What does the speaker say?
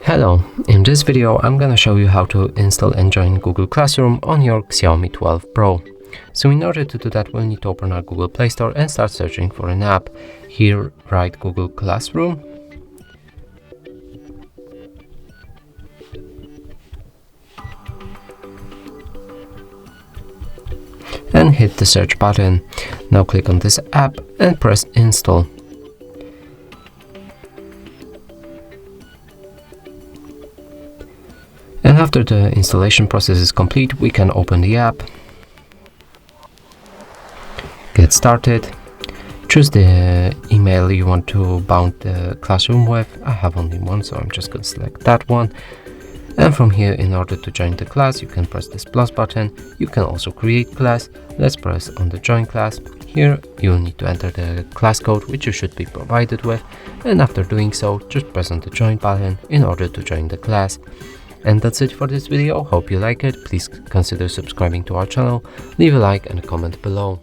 Hello, in this video I'm gonna show you how to install and join Google Classroom on your Xiaomi 12 Pro. So in order to do that, we'll need to open our Google Play Store and start searching for an app. Here write Google Classroom. And hit the search button. Now click on this app and press install. And after the installation process is complete, we can open the app, get started, choose the email you want to bound the classroom with. I have only one, so I'm just going to select that one. And from here, in order to join the class, you can press this plus button. You can also create class. Let's press on the join class. Here you'll need to enter the class code, which you should be provided with. And after doing so, just press on the join button in order to join the class. And that's it for this video. Hope you like it. Please consider subscribing to our channel, leave a like and a comment below.